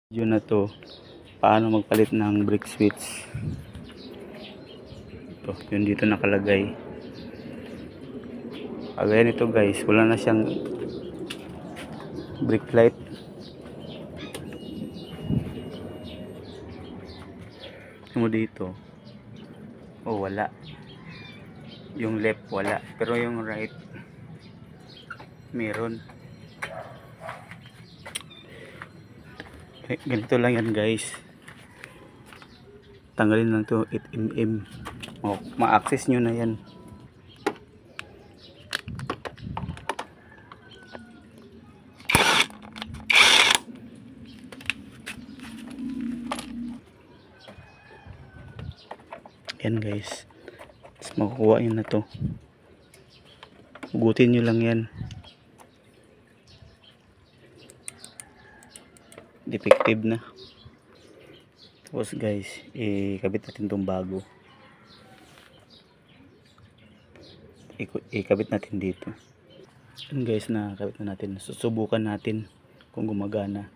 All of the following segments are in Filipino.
Video na to, paano magpalit ng brake switch. Ito, yun dito nakalagay. Kagaya nito guys, wala na siyang brake light. Mo dito, oh wala. Yung left wala, pero yung right meron. Ganito lang yan guys, tanggalin lang to 8mm. Oh, ma-access nyo na yan. Yan guys, tapos makukuha nyo na to, hugutin nyo lang yan. Defective na. Tapos guys, ikabit natin itong bago. Ikabit natin dito. Yan guys, nakakabit na natin. Susubukan natin kung gumagana.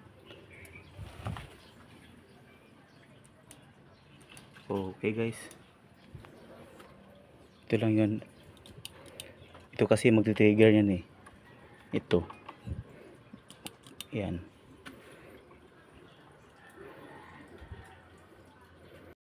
Okay guys, ito lang yun. Ito kasi magti-trigger yan eh. Ito yan.